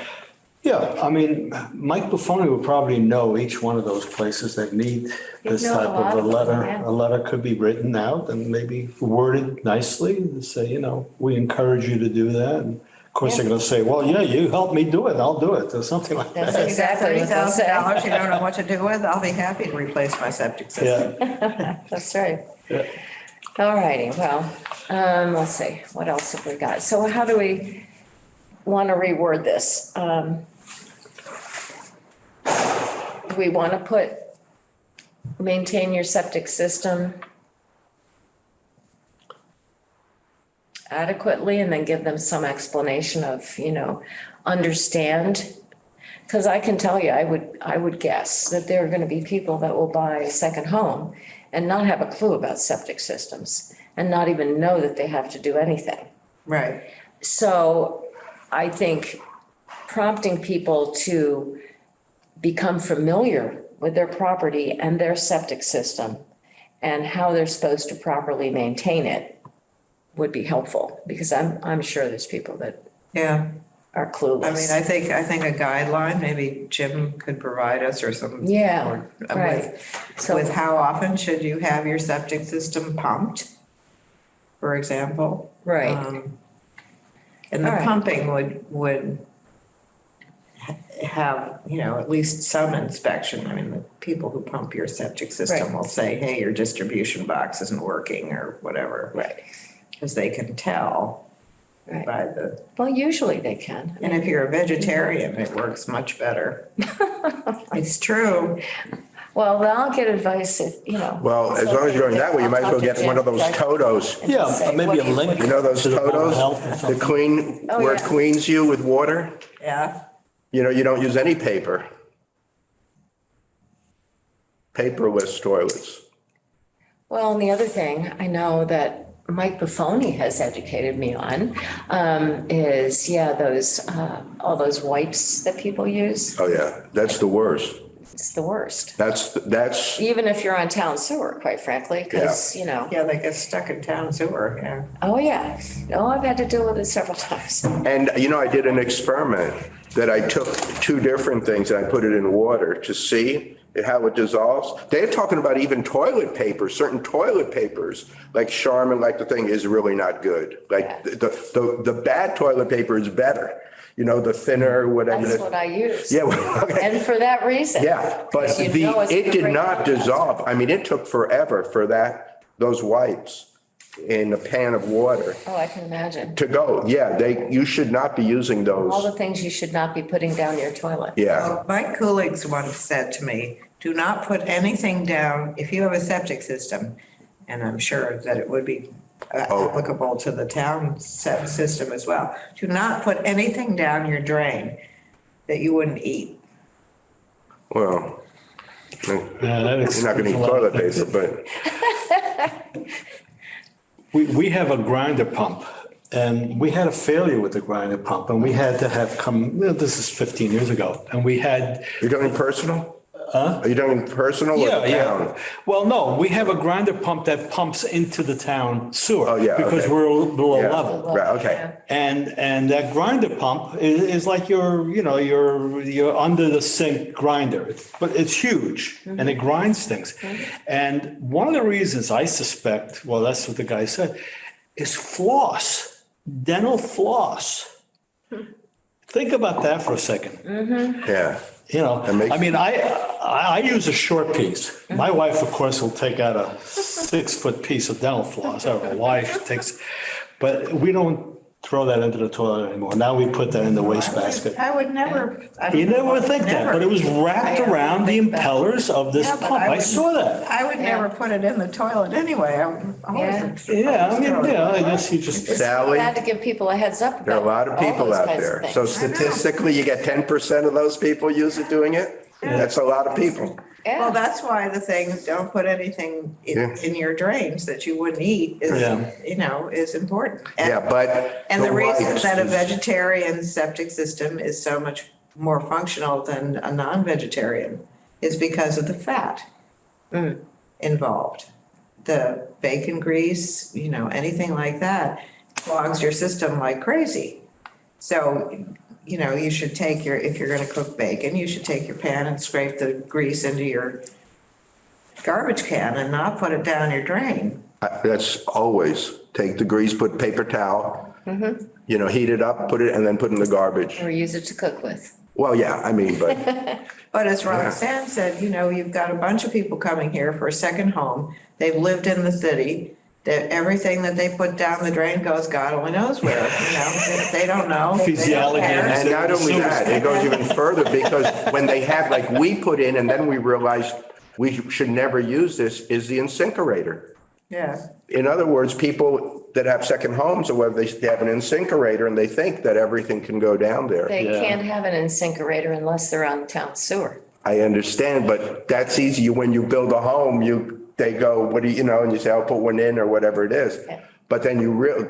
Yeah, I mean, Mike Buffoni would probably know each one of those places that need this He'd know a type lot of a of them, letter. yeah. A letter could be written out and maybe worded nicely and say, we encourage you to do that. And of course, they're Yeah. gonna say, well, yeah, you help me do it, I'll do it, or something like That's that. You got exactly what they'll say. $30,000 you don't know what to do with, I'll be happy to replace my septic system. Yeah, that's right. yeah. All righty, well, let's see, what else have we got? So how do we want to reword this? Do we want to put, maintain your septic system adequately and then give them some explanation of, understand? Because I can tell you, I would guess that there are going to be people that will buy a second home and not have a clue about septic systems and not even know that they have to do anything. Right, So I think prompting people to become familiar with their property and their septic system and how they're supposed to properly maintain it would be helpful, because I'm sure there's people that yeah. are clueless. I mean, I think a guideline, maybe Jim could provide us or some. Yeah, or- right. So, With how often should you have your septic system pumped, for example? right, And the All right. pumping would have, at least some inspection. I mean, the people who pump your septic system Right. will say, hey, your distribution box isn't working or whatever. right, Because they can tell right. by the, Well, usually they can. and if you're a vegetarian, it works much better. It's true. Well, I'll get advice if, Well, as long as you're going that way, you might as well get one of those Totos. And just Yeah, say, maybe what a do you- link. You know those to the Board of Health or Totos? The something. clean, Oh, where it yeah. cleans you with water? Yeah. You don't use any paper. Paperless toilets. Well, and the other thing I know that Mike Buffoni has educated me on is, all those wipes that people use. Oh, yeah, that's the worst. It's the worst. That's, Even if you're on town sewer, quite frankly, because, Yeah, they get stuck in town sewer, yeah. oh, yeah. Oh, I've had to deal with it several times. and I did an experiment that I took two different things and I put it in water to see how it dissolves. They're talking about even toilet paper, certain toilet papers, like Charmin, like the thing is really not good. Like the bad toilet paper is better, the thinner, whatever. That's what I use. Yeah, well, okay. And for that reason. Yeah, but Because you know it's it gonna did break not your dissolve. I mean, it took forever for those wipes in a pan of water Oh, I can imagine. to go. Yeah, you should not be using All those. the things you should not be putting down your toilet. Yeah, Well, Mike Coolidge once said to me, do not put anything down, if you have a septic system, and I'm sure that it would be applicable to the town system as well, do not put anything down your drain that you wouldn't eat. well, Yeah, that you're not going to eat explains a lot of toilet things. paper, but We have a grinder pump And we had a failure with the grinder pump and we had to have come, this is 15 years ago, and we had. You're doing personal? Are you doing personal or Yeah, the yeah. town? Well, no, we have a grinder pump that pumps into the town sewer. Oh, yeah, Because okay. we're below Yeah. level. Right, okay. And that grinder pump is like you're under the sink grinder, but it's huge and it grinds things. And one of the reasons I suspect, well, that's what the guy said, is floss, dental floss. Think about that for a second. Yeah. That makes. I mean, I use a short piece. My wife, of course, will take out a 6-foot piece of dental floss. I don't know why she takes, but we don't throw that into the toilet anymore. Now we put that in the wastebasket. I would never. You never think that, but it was wrapped around the impellers of this Yeah, but pump. I I would- saw that. I would never put it in the toilet anyway. Yeah, I mean, I guess you just. Sally? Had to give people a heads up. There are a lot of about all people those out kinds of there. things. So statistically, you get 10% of those people doing it? That's a lot of people. Well, Yeah, that's why the thing, don't put anything Yeah. in your drains that you wouldn't eat is, Yeah. is important. And- Yeah, but. And the reason rights that a is- vegetarian septic system is so much more functional than a non-vegetarian is because of the fat involved. The bacon grease, anything like that clogs your system like crazy. So, you should if you're gonna cook bacon, you should take your pan and scrape the grease into your garbage can and not put it down your drain. That's always, take the grease, put paper towel, heat it up, put it, and then put in the garbage. or use it to cook with. Well, yeah, I mean, but, But as Roxanne said, you've got a bunch of people coming here for a second home. They've lived in the city. That everything that they put down the drain goes, God only knows where, they don't know. They don't Physiology care. and not only that, it goes even further because when they have, like we put in and then we realized we should never use this, is the incinerator. Yeah, In other words, people that have second homes or whether they have an incinerator and they think that everything can go down there. They Yeah. can't have an incinerator unless they're on town sewer. I understand, but that's easy. When you build a home, they go, what do and you say, I'll put one in or whatever it is. Yeah. But then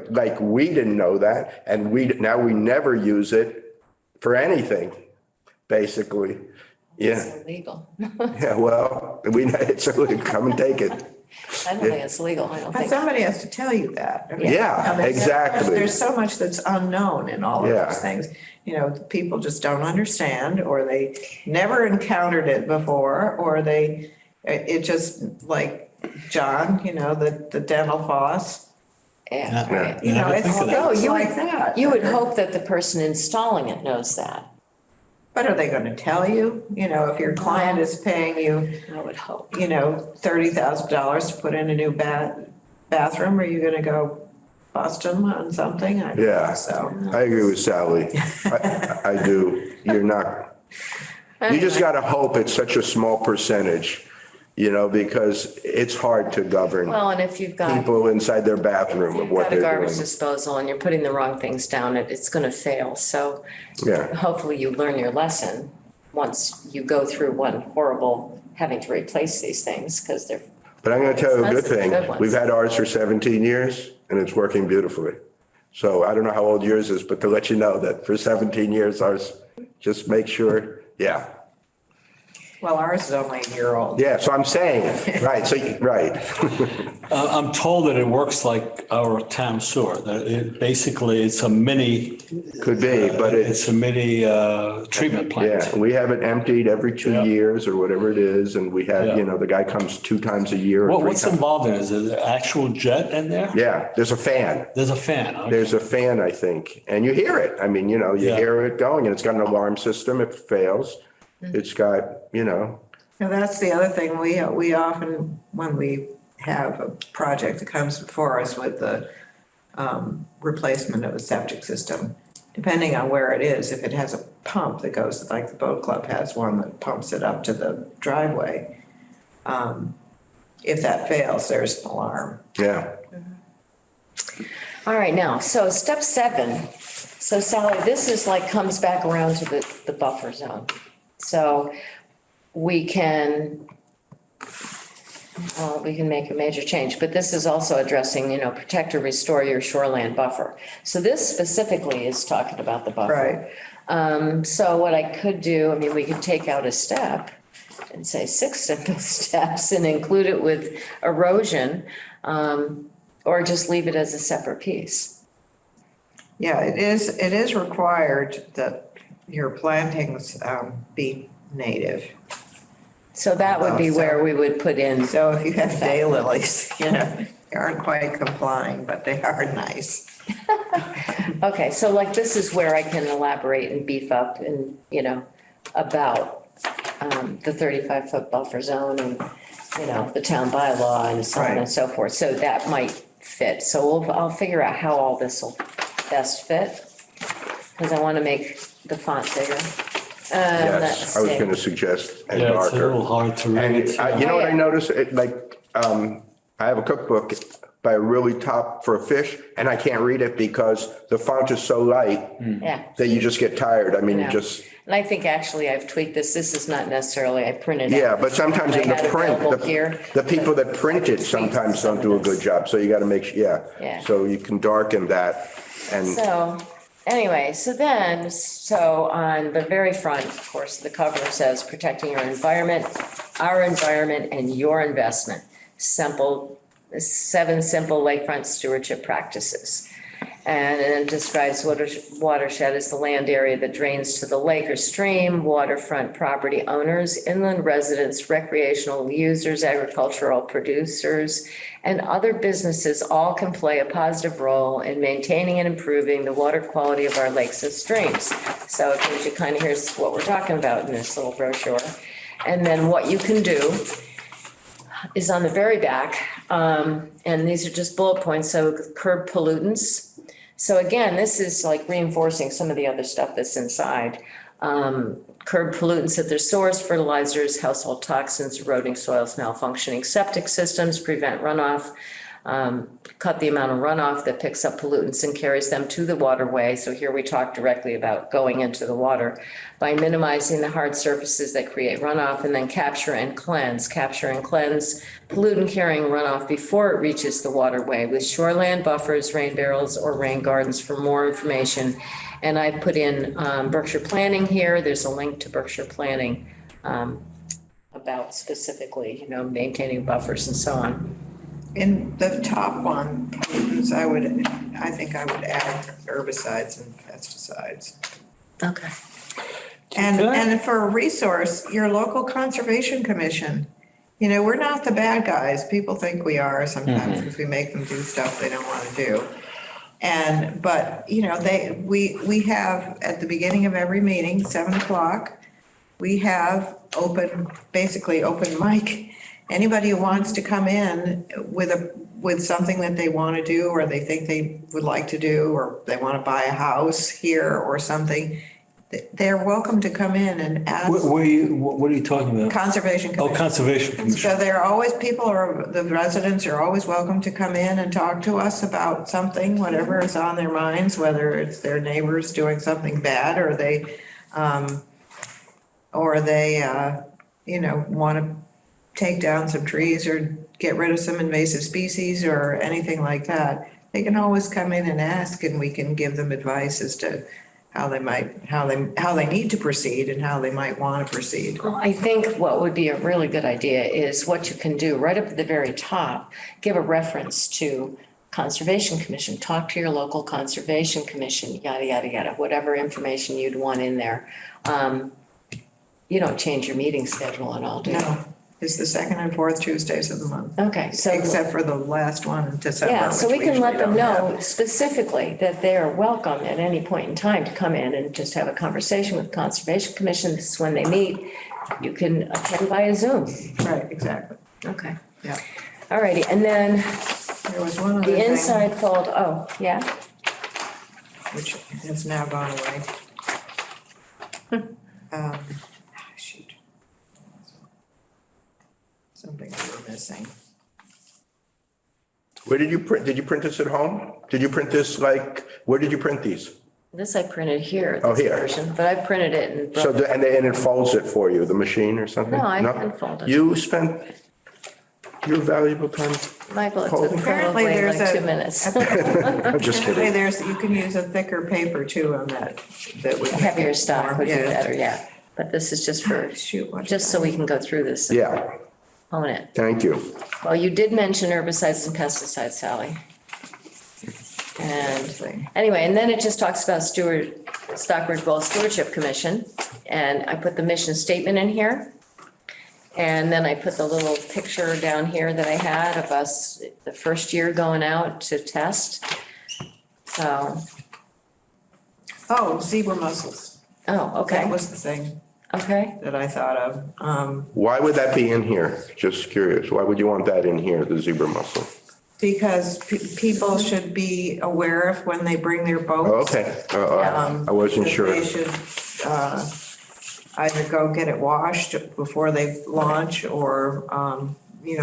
like we didn't know that and now we never use it for anything, basically. Yeah, It's illegal. yeah, well, it's illegal. Come and take it. I don't think it's legal. I don't but think. somebody has to tell you that. I mean, Yeah, there's- exactly. There's so much that's unknown in all of Yeah. those things. People just don't understand, or they never encountered it before, or it just like John, the dental floss. Yeah, Yeah. right. Never It's think of that. things you would- like that. You would hope that the person installing it knows that. But are they gonna tell you, if your client is paying you, I would hope. $30,000 to put in a new bathroom, are you gonna go bust them on something? I don't think Yeah, So, I agree with Sally. I do. You're not, you just got to hope it's such a small percentage, because it's hard to govern Well, and if you've got, people inside their bathroom of what got a they're garbage doing. disposal and you're putting the wrong things down, it's gonna fail. So Yeah. hopefully you learn your lesson once you go through one horrible having to replace these things, because they're, But I'm going to tell you a good Expensive, thing. good ones. We've had ours for 17 years and it's working beautifully. So I don't know how old yours is, but to let you know that for 17 years, ours, just make sure, yeah. well, ours is only a year old. Yeah, so I'm saying, right, right. I'm told that it works like our town sewer, that basically it's a mini. Could be, but It's a mini treatment plant. Yeah, we have it emptied every 2 Yeah. years or whatever it is. And we have, Yeah. the guy comes 2 times a year. or 3 What's times. involved in it? Is it an actual jet in there? Yeah, there's a fan. There's a fan. Okay. There's a fan, I think, and you hear it. I mean, you Yeah. hear it going and it's got an alarm system if it fails. It's got, Now, that's the other thing, we often, when we have a project that comes before us with the replacement of a septic system, depending on where it is, if it has a pump that goes, like the boat club has one that pumps it up to the driveway, if that fails, there's an alarm. yeah. all right, now, so step 7. So Sally, this is like comes back around to the buffer zone. So we can we can make a major change, but this is also addressing, protect or restore your shoreland buffer. So this specifically is talking about the buffer. So what I could do, we could take out a step and say 6 simple steps and include it with erosion, or just leave it as a separate piece. Yeah, it is required that your plantings be native. So that would be where we would put in. So if you have daylilies, they aren't quite complying, but they are nice. Okay, so like this is where I can elaborate and beef up and, about the 35-foot buffer zone and, the town bylaw and so on and so forth. So that might fit. So I'll figure out how all this will best fit, because I want to make the font bigger. Yes, I was going to suggest and Yeah, it's a darker. little hard to And read. you know what I noticed? I have a cookbook by a really top for a fish, and I can't read it because the font is so light Yeah. that you just get tired. You Yeah. just, And I think actually I've tweaked this. This is not necessarily, I printed out. yeah, but sometimes in the I had print, available here. the people that print it sometimes don't do a good job. So you got to make sure, Yeah. So you can darken that and. So, anyway, so on the very front, of course, the cover says protecting your environment, our environment, and your investment. 7 simple lakefront stewardship practices. And it describes watershed as the land area that drains to the lake or stream, waterfront property owners, inland residents, recreational users, agricultural producers, and other businesses all can play a positive role in maintaining and improving the water quality of our lakes and streams. So it gives you kind of, here's what we're talking about in this little brochure. And then what you can do is on the very back, and these are just bullet points, so curb pollutants. So again, this is like reinforcing some of the other stuff that's inside. Curb pollutants at their source, fertilizers, household toxins, eroding soils, malfunctioning septic systems, prevent runoff, cut the amount of runoff that picks up pollutants and carries them to the waterway. So here we talk directly about going into the water by minimizing the hard surfaces that create runoff, and then capture and cleanse pollutant carrying runoff before it reaches the waterway with shoreland buffers, rain barrels, or rain gardens. For more information, and I put in Berkshire Planning here. There's a link to Berkshire Planning about specifically, maintaining buffers and so on. In the top one, pollutants, I think I would add herbicides and pesticides. Okay. And for a resource, your local conservation commission, we're not the bad guys. People think we are sometimes because we make them do stuff they don't want to do. But we have at the beginning of every meeting, 7:00, we have basically open mic. Anybody who wants to come in with something that they want to do, or they think they would like to do, or they want to buy a house here or something, they're welcome to come in and ask. What are you talking about? Conservation Oh, Commission. Conservation Commission. So the residents are always welcome to come in and talk to us about something, whatever is on their minds, whether it's their neighbors doing something bad, or they want to take down some trees or get rid of some invasive species or anything like that. They can always come in and ask, and we can give them advice as to how they need to proceed and how they might want to proceed. Well, I think what would be a really good idea is what you can do right up at the very top, give a reference to Conservation Commission, talk to your local Conservation Commission, yada, yada, yada, whatever information you'd want in there. You don't change your meeting schedule at all, do you? No, it's the second and fourth Tuesdays of the month. Okay, so. Except for the last one in December. Yeah, so which we can let usually them don't know have. specifically that they're welcome at any point in time to come in and just have a conversation with Conservation Commission. This is when they meet. You can attend via Zoom. Right, exactly. Okay. Yeah. All righty, and then There was one other the thing, inside fold, oh, yeah? which has now gone away. Shoot. Something we were missing. Where did you print? Did you print this at home? Did you print this where did you print these? This I printed here, Oh, this here. version, but I printed it and. So, and it folds it for you, the machine or something? No, I hand fold it. You spent your valuable time? Michael, it Hold took on. Apparently probably there's like a- 2 minutes. I'm just Apparently kidding. you can use a thicker paper too on that, that would. make Heavier it stuff more- would be yeah. better, yeah. But this is just for, Shoot, what just did so I- we can go through this and Yeah, own it. thank you. Well, you did mention herbicides and pesticides, Sally. And anyway, and then it just talks about Stockbridge Well Stewardship Commission. And I put the mission statement in here. And then I put the little picture down here that I had of us the first year going out to test. So, Oh, zebra mussels. oh, That okay, was the thing okay. that I thought of. Why would that be in here? Just curious. Why would you want that in here, the zebra mussel? Because people should be aware of when they bring their Oh, boats. okay. I wasn't that sure. They should either go get it washed before they launch or,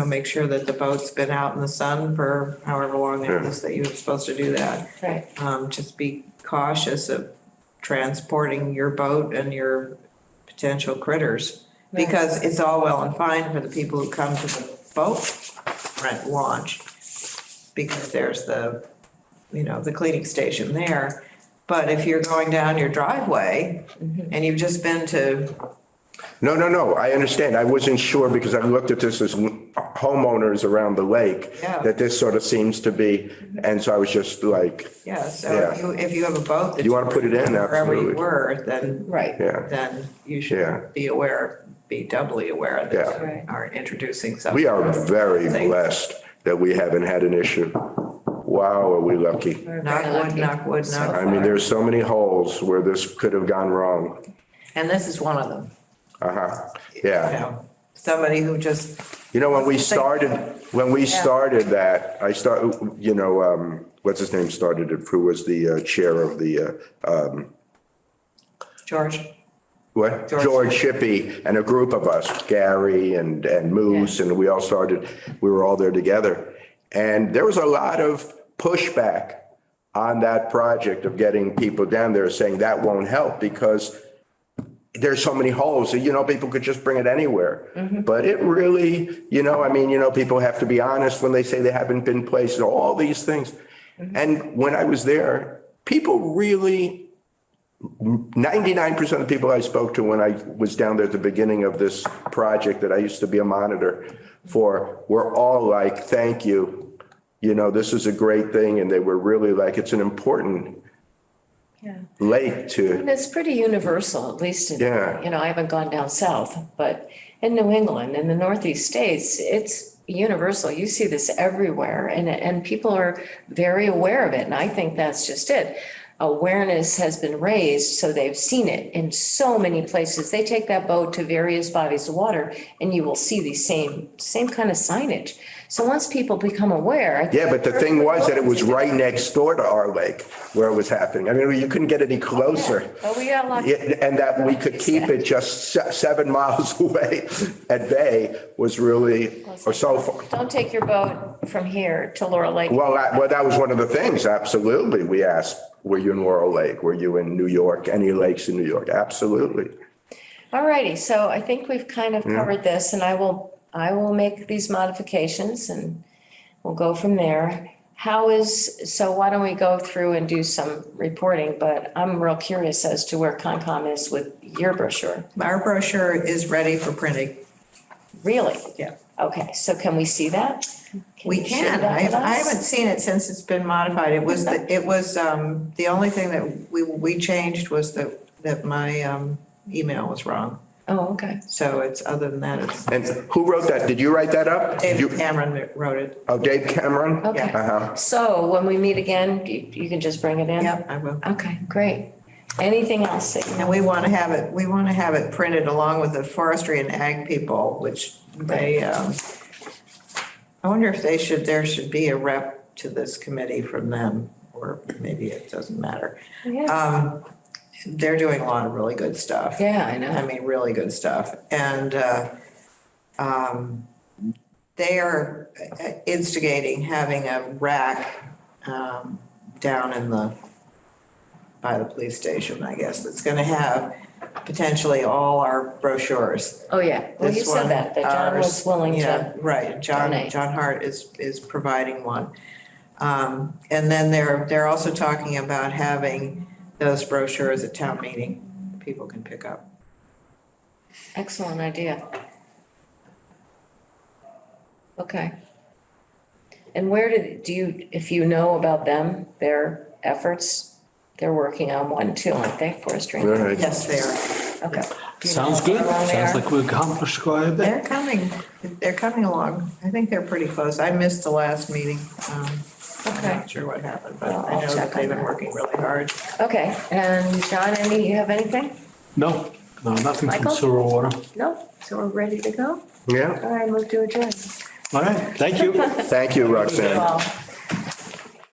make sure that the boat's been out in the sun for however long it is that you're supposed to do that. Right. Just be cautious of transporting your boat and your potential critters. Right. Because it's all well and fine for the people who come to the boat rent launch. Because there's the cleaning station there. But if you're going down your driveway and you've just been to, No. I understand. I wasn't sure because I looked at this as homeowners around the lake. Yeah. That this sort of seems to be, and so I was just like, so if you have a boat that You wanna put it in, wherever you absolutely. were, then Right. yeah. then you Yeah. should be doubly aware that Yeah. you are introducing something. We are very Safe. blessed that we haven't had an issue. Wow, are we lucky? We're Knock very wood, lucky. knock wood, So knock I mean, there's so many holes where this could have gone wrong. And this is one of them, Yeah. somebody who just, When we started that, what's his name started it, who was the chair of the, George, what? George. George Shippey and a group of us, Gary and Moose, and we were all there together. And there was a lot of pushback on that project of getting people down there saying that won't help because there's so many holes, people could just bring it anywhere. But it really, people have to be honest when they say they haven't been placed, all these things. And when I was there, people really, 99% of the people I spoke to when I was down there at the beginning of this project that I used to be a monitor for, were all like, thank you. This is a great thing. And they were really like, it's an important lake to. And it's pretty universal, at least in, Yeah. I haven't gone down south, but in New England, in the Northeast states, it's universal. You see this everywhere and people are very aware of it. And I think that's just it. Awareness has been raised, so they've seen it in so many places. They take that boat to various bodies of water and you will see the same kind of signage. So once people become aware. I think Yeah, but the thing was that it was right next door to our lake where it was happening. I mean, you couldn't get any closer. Oh, we got lucky. Yeah, and that we could keep it just 7 miles away at bay was really, or so far. Don't take your boat from here to Laurel Lake. Well, that was one of the things, absolutely. We asked, were you in Laurel Lake? Were you in New York? Any lakes in New York? Absolutely. All righty, so I think we've kind of covered this and I will make these modifications and we'll go from there. So why don't we go through and do some reporting, but I'm real curious as to where Concom is with your brochure. our brochure is ready for printing. Really? Yeah. Okay, so can we see that? We you share can. that I with us? haven't seen it since it's been modified. It was, the only thing that we changed was that my email was wrong. Oh, okay. So it's, other than that, it's, And who wrote that? Did you write that up? David Cameron wrote it. Oh, Dave Cameron? Okay. Uh-huh. So when we meet again, you can just bring it in? Yep, I will. Okay, great. Anything else that you And know? we want to have it printed along with the forestry and ag people, which they, I wonder if there should be a rep to this committee from them, or maybe it doesn't matter. Yeah, They're doing a lot of really good stuff. yeah, I I know. mean, really good stuff. And they are instigating having a rack down by the police station, I guess, that's going to have potentially all our brochures. Oh, yeah. Well, you This said one, that John was ours, willing yeah, to. right, donate. John Hart is providing one. And then they're also talking about having those brochures at town meeting, people can pick up. Excellent idea. Okay. And where do you, if you know about them, their efforts, they're working on one too, aren't they, forestry? All right. Yes, they are. Okay. Do you know Sounds how good. far along they Sounds are? like we accomplished quite a bit. They're coming along. I think they're pretty close. I missed the last meeting. I'm Okay. not sure what happened, but Well, I I'll know check that they've on been that. working really hard. Okay, and John, you have anything? No, nothing from Michael? sewer or water. No? So we're ready to go? Yeah, All right, move to adjourn. All right, thank you. thank you, Roxanne. Well,